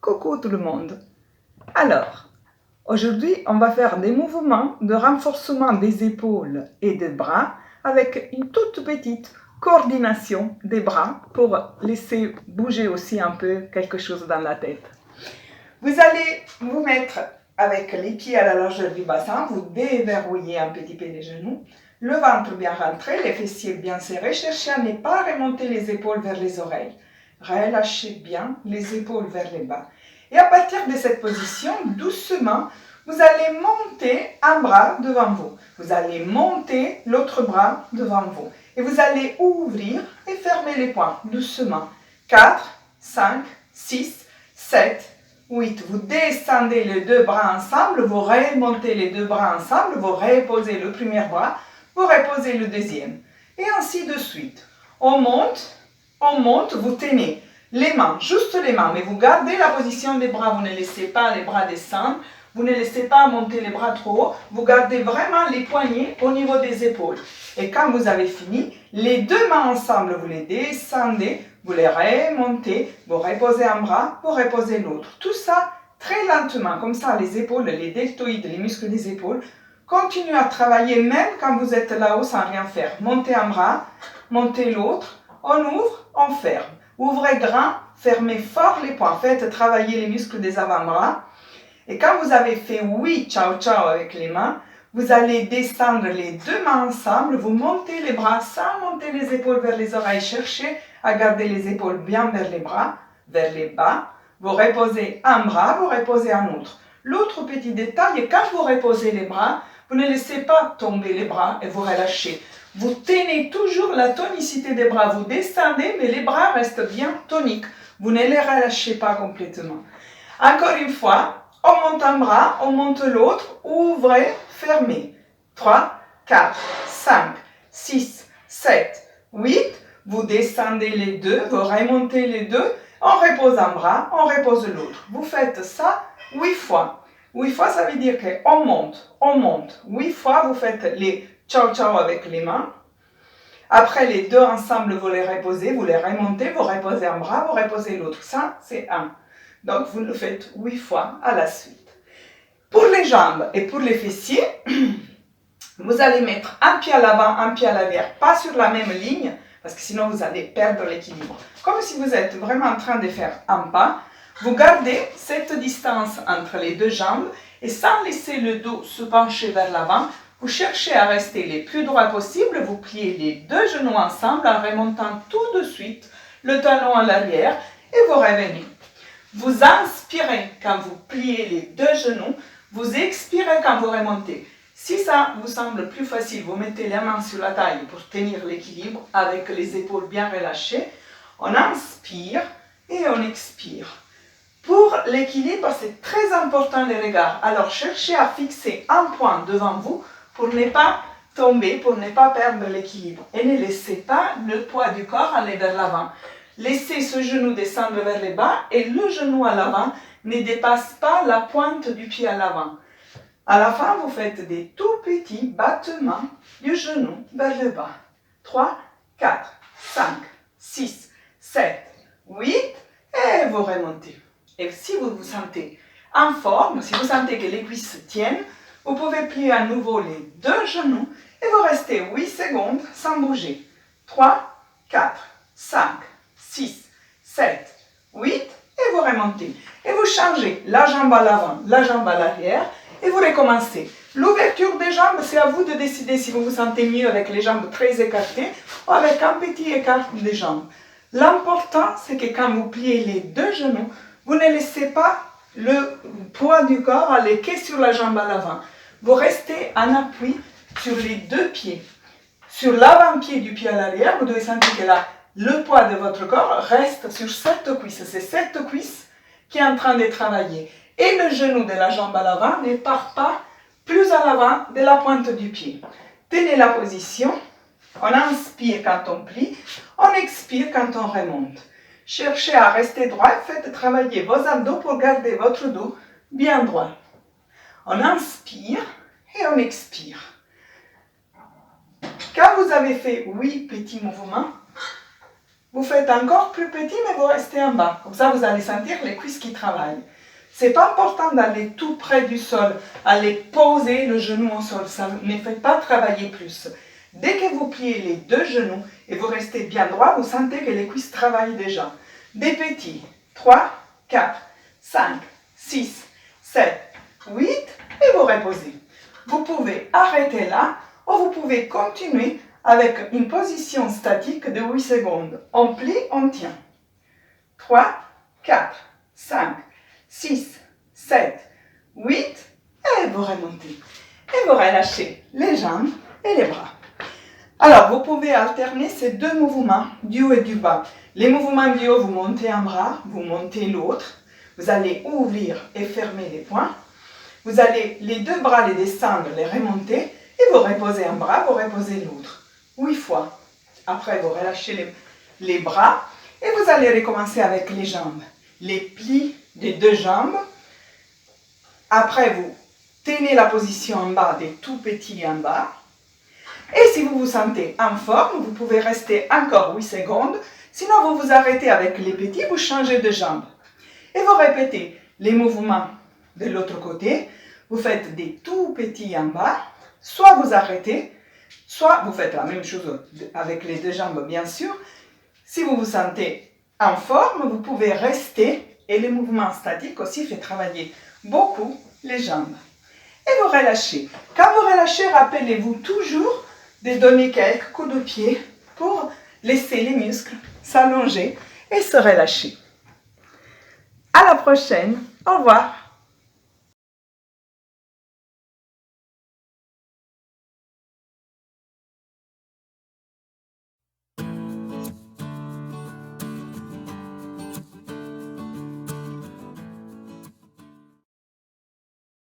Coucou tout le monde. Alors, aujourd'hui, on va faire des mouvements de renforcement des épaules et des bras avec une toute petite coordination des bras pour laisser bouger aussi un peu quelque chose dans la tête. Vous allez vous mettre avec les pieds à la largeur du bassin, vous déverrouillez un petit peu les genoux, le ventre bien rentré, les fessiers bien serrés, cherchez à ne pas remonter les épaules vers les oreilles. Relâchez bien les épaules vers les bas. Et à partir de cette position, doucement, vous allez monter un bras devant vous. Vous allez monter l'autre bras devant vous. Et vous allez ouvrir et fermer les poings doucement. 4, 5, 6, 7, 8. Vous descendez les deux bras ensemble, vous remontez les deux bras ensemble, vous reposez le premier bras, vous reposez le deuxième. Et ainsi de suite. On monte, vous tenez les mains, juste les mains, mais vous gardez la position des bras, vous ne laissez pas les bras descendre, vous ne laissez pas monter les bras trop haut, vous gardez vraiment les poignets au niveau des épaules. Et quand vous avez fini, les deux mains ensemble, vous les descendez, vous les remontez, vous reposez un bras, vous reposez l'autre. Tout ça très lentement, comme ça les épaules, les deltoïdes, les muscles des épaules, continuent à travailler même quand vous êtes là-haut sans rien faire. Montez un bras, montez l'autre, on ouvre, on ferme. Ouvrez grand, fermez fort les poings. Faites travailler les muscles des avant-bras. Et quand vous avez fait oui, ciao, ciao avec les mains, vous allez descendre les deux mains ensemble. Vous montez les bras sans monter les épaules vers les oreilles. Cherchez à garder les épaules bien vers les bras, vers les bas. Vous reposez un bras, vous reposez un autre. L'autre petit détail, quand vous reposez les bras, vous ne laissez pas tomber les bras et vous relâchez. Vous tenez toujours la tonicité des bras, vous descendez, mais les bras restent bien toniques. Vous ne les relâchez pas complètement. Encore une fois, on monte un bras, on monte l'autre, ouvrez, fermez. 3, 4, 5, 6, 7, 8. Vous descendez les deux, vous remontez les deux, on repose un bras, on repose l'autre. Vous faites ça 8 fois. 8 fois, ça veut dire qu'on monte, on monte. 8 fois, vous faites les ciao ciao avec les mains. Après, les deux ensemble, vous les reposez, vous les remontez, vous reposez un bras, vous reposez l'autre. Ça, c'est 1. Donc, vous le faites 8 fois à la suite. Pour les jambes et pour les fessiers, vous allez mettre un pied à l'avant, un pied à l'arrière, pas sur la même ligne, parce que sinon vous allez perdre l'équilibre. Comme si vous êtes vraiment en train de faire un pas, vous gardez cette distance entre les deux jambes et sans laisser le dos se pencher vers l'avant, vous cherchez à rester les plus droits possible, vous pliez les deux genoux ensemble en remontant tout de suite le talon à l'arrière et vous revenez. Vous inspirez quand vous pliez les deux genoux, vous expirez quand vous remontez. Si ça vous semble plus facile, vous mettez les mains sur la taille pour tenir l'équilibre avec les épaules bien relâchées. On inspire et on expire. Pour l'équilibre, c'est très important les regards. Alors cherchez à fixer un point devant vous pour ne pas tomber, pour ne pas perdre l'équilibre. Et ne laissez pas le poids du corps aller vers l'avant. Laissez ce genou descendre vers le bas et le genou à l'avant ne dépasse pas la pointe du pied à l'avant. À la fin, vous faites des tout petits battements du genou vers le bas. 3, 4, 5, 6, 7, 8 et vous remontez. Et si vous vous sentez en forme, si vous sentez que les cuisses tiennent, vous pouvez plier à nouveau les deux genoux et vous restez 8 secondes sans bouger. 3, 4, 5, 6, 7, 8 et vous remontez. Et vous changez la jambe à l'avant, la jambe à l'arrière et vous recommencez. L'ouverture des jambes, c'est à vous de décider si vous vous sentez mieux avec les jambes très écartées ou avec un petit écart des jambes. L'important, c'est que quand vous pliez les deux genoux, vous ne laissez pas le poids du corps aller que sur la jambe à l'avant. Vous restez en appui sur les deux pieds. Sur l'avant-pied du pied à l'arrière, vous devez sentir que là, le poids de votre corps reste sur cette cuisse. C'est cette cuisse qui est en train de travailler. Et le genou de la jambe à l'avant ne part pas plus à l'avant de la pointe du pied. Tenez la position. On inspire quand on plie. On expire quand on remonte. Cherchez à rester droit. Faites travailler vos abdos pour garder votre dos bien droit. On inspire et on expire. Quand vous avez fait 8 petits mouvements, Vous faites encore plus petit, mais vous restez en bas. Comme ça, vous allez sentir les cuisses qui travaillent. C'est pas important d'aller tout près du sol, aller poser le genou au sol. Ça ne fait pas travailler plus. Dès que vous pliez les deux genoux et vous restez bien droit, vous sentez que les cuisses travaillent déjà. Des petits. 3, 4, 5, 6, 7, 8 et vous reposez. Vous pouvez arrêter là ou vous pouvez continuer avec une position statique de 8 secondes. On plie, on tient. 3, 4, 5, 6, 7, 8 et vous remontez. Et vous relâchez les jambes et les bras. Alors, vous pouvez alterner ces deux mouvements, du haut et du bas. Les mouvements du haut, vous montez un bras, vous montez l'autre. Vous allez ouvrir et fermer les poings. Vous allez les deux bras les descendre, les remonter et vous reposez un bras, vous reposez l'autre. 8 fois. Après, vous relâchez les bras et vous allez recommencer avec les jambes. Les plis des deux jambes. Après, vous tenez la position en bas des tout petits en bas. Et si vous vous sentez en forme, vous pouvez rester encore 8 secondes. Sinon, vous vous arrêtez avec les petits, vous changez de jambe. Et vous répétez les mouvements de l'autre côté. Vous faites des tout petits en bas. Soit vous arrêtez, soit vous faites la même chose avec les deux jambes, bien sûr. Si vous vous sentez en forme, vous pouvez rester. Et les mouvements statiques aussi fait travailler beaucoup les jambes. Et vous relâchez. Quand vous relâchez, rappelez-vous toujours de donner quelques coups de pied pour laisser les muscles s'allonger et se relâcher. À la prochaine. Au revoir.